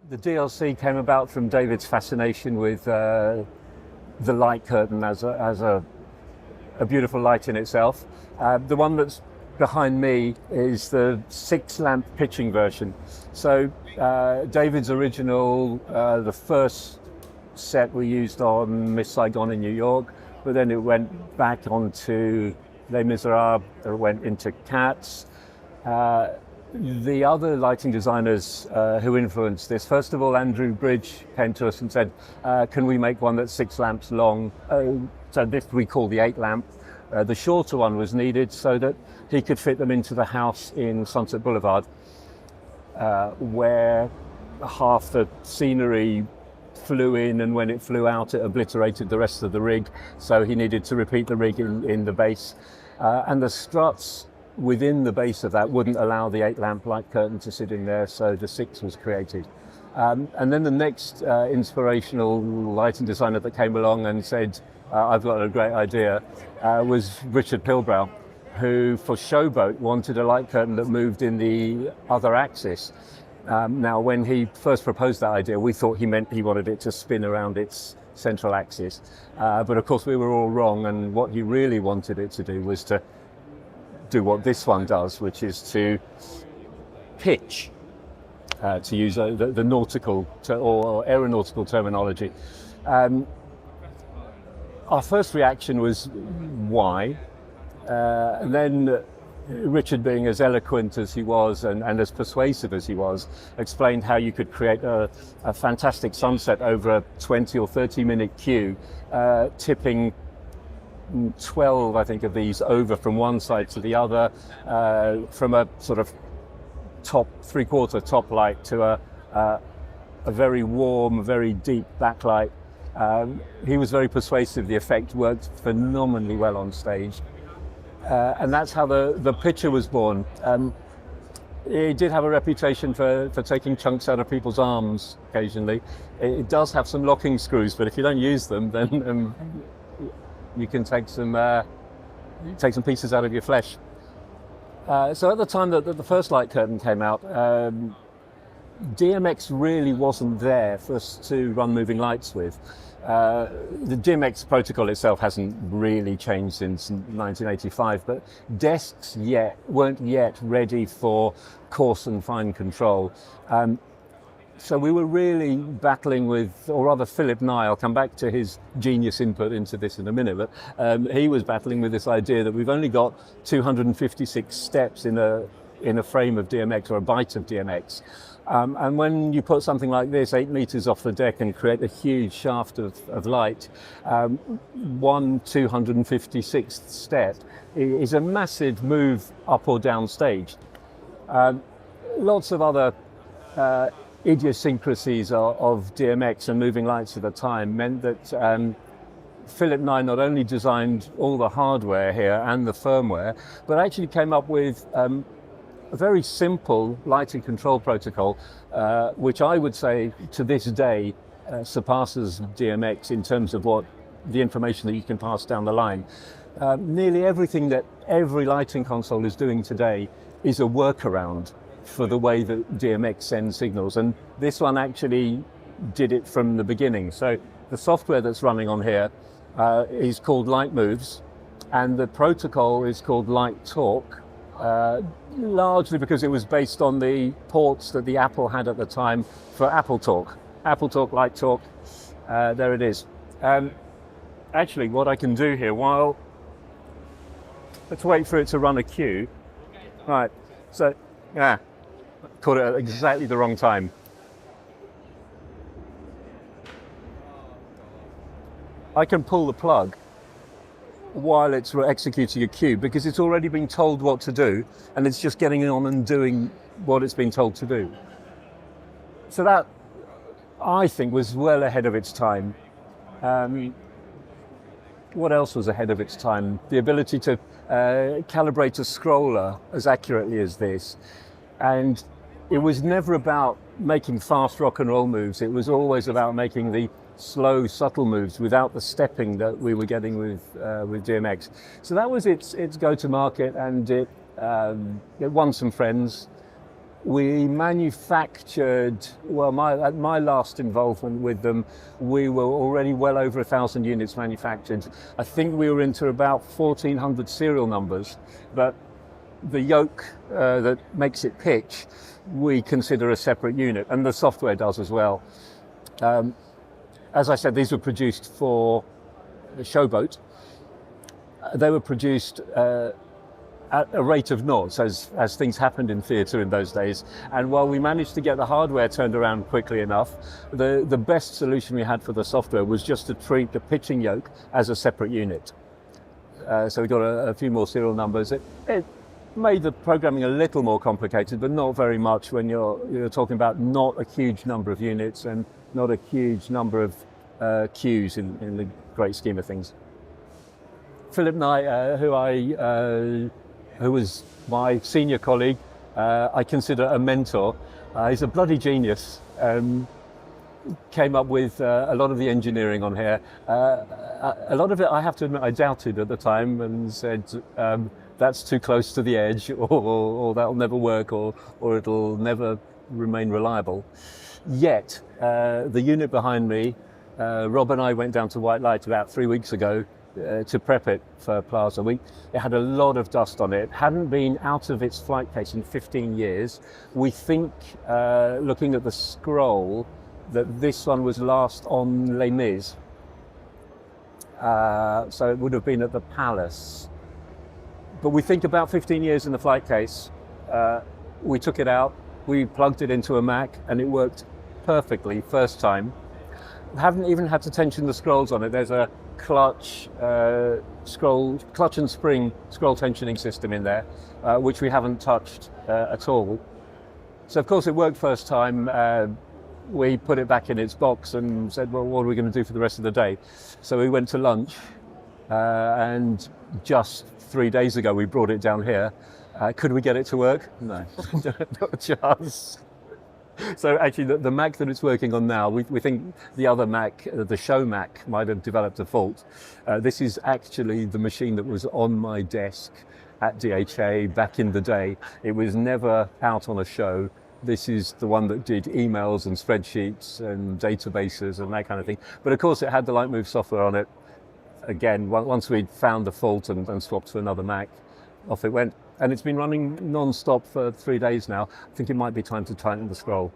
The DLC came about from David's fascination with the light curtain as a beautiful light in itself. The one that's behind me is the 6-lamp pitching version. So David's original, the first set we used on Miss Saigon in New York, but then it went back onto Les Miserables, it went into Cats. The other lighting designers who influenced this, first of all, Andrew Bridge came to us and said, can we make one that's 6 lamps long? So this we call the 8-lamp. The shorter one was needed so that he could fit them into the house in Sunset Boulevard, where half the scenery flew in, and when it flew out, it obliterated the rest of the rig. So he needed to repeat the rig in the base. And the struts within the base of that wouldn't allow the 8-lamp light curtain to sit in there, so the 6 was created. And then the next inspirational lighting designer that came along and said, I've got a great idea, was Richard Pilbrow, who for Showboat wanted a light curtain that moved in the other axis. Now, when he first proposed that idea, we thought he meant he wanted it to spin around its central axis. But of course we were all wrong, and what he really wanted it to do was to do what this one does, which is to pitch, to use the nautical or aeronautical terminology. Our first reaction was, why? And then Richard, being as eloquent as he was and as persuasive as he was, explained how you could create a fantastic sunset over a 20 or 30 minute queue, tipping 12, I think, of these over from one side to the other, from a sort of top 3/4 top light to a very warm, very deep backlight. He was very persuasive. The effect worked phenomenally well on stage. And that's how the picture was born. It did have a reputation for taking chunks out of people's arms occasionally. It does have some locking screws, but if you don't use them, then you can take some pieces out of your flesh. So at the time that the first light curtain came out, DMX really wasn't there for us to run moving lights with. The DMX protocol itself hasn't really changed since 1985, but desks weren't yet ready for coarse and fine control. So we were really battling with, or rather Philip Nye, I'll come back to his genius input into this in a minute, but he was battling with this idea that we've only got 256 steps in a frame of DMX, or a byte of DMX. And when you put something like this 8 meters off the deck and create a huge shaft of light, 256th step is a massive move up or down stage. Lots of other idiosyncrasies of DMX and moving lights at the time meant that Philip Nye not only designed all the hardware here and the firmware, but actually came up with a very simple lighting control protocol, which I would say to this day surpasses DMX in terms of what the information that you can pass down the line. Nearly everything that every lighting console is doing today is a workaround for the way that DMX sends signals, and this one actually did it from the beginning. So the software that's running on here is called Light Moves, and the protocol is called Light Talk. Largely because it was based on the ports that the Apple had at the time for Apple Talk. Apple Talk, Light Talk, there it is. Actually, what I can do here, let's wait for it to run a queue. Right, so, caught it at exactly the wrong time. I can pull the plug while it's executing a queue, because it's already been told what to do, and it's just getting on and doing what it's been told to do. So that, I think, was well ahead of its time. What else was ahead of its time? The ability to calibrate a scroller as accurately as this. And it was never about making fast rock and roll moves. It was always about making the slow, subtle moves without the stepping that we were getting with DMX. So that was its go-to-market, and it won some friends. We manufactured, well, at my last involvement with them, we were already well over 1,000 units manufactured. I think we were into about 1,400 serial numbers, but the yoke that makes it pitch, we consider a separate unit, and the software does as well. As I said, these were produced for a showboat. They were produced at a rate of knots, as things happened in theatre in those days. And while we managed to get the hardware turned around quickly enough, the best solution we had for the software was just to treat the pitching yoke as a separate unit. So we got a few more serial numbers. It made the programming a little more complicated, but not very much when you're talking about not a huge number of units and not a huge number of queues in the great scheme of things. Philip Knight, who was my senior colleague, I consider a mentor. He's a bloody genius. Came up with a lot of the engineering on here. A lot of it, I have to admit, I doubted at the time and said, that's too close to the edge, or that'll never work, or it'll never remain reliable. Yet, the unit behind me, Rob and I went down to White Light about 3 weeks ago to prep it for PLASA. It had a lot of dust on it. Hadn't been out of its flight case in 15 years. We think, looking at the scroll, that this one was last on Les Mis. So it would have been at the Palace. But we think about 15 years in the flight case. We took it out, we plugged it into a Mac, and it worked perfectly first time. Haven't even had to tension the scrolls on it. There's a clutch and spring scroll tensioning system in there, which we haven't touched at all. So of course it worked first time. We put it back in its box and said, well, what are we going to do for the rest of the day? So we went to lunch, and just 3 days ago we brought it down here. Could we get it to work? No, not a chance. So actually the Mac that it's working on now, we think the other Mac, the show Mac, might have developed a fault. This is actually the machine that was on my desk at DHA back in the day. It was never out on a show. This is the one that did emails and spreadsheets and databases and that kind of thing. But of course it had the Lightmove software on it. Again, once we'd found the fault and swapped to another Mac, off it went. And it's been running non-stop for 3 days now. I think it might be time to tighten the scroll.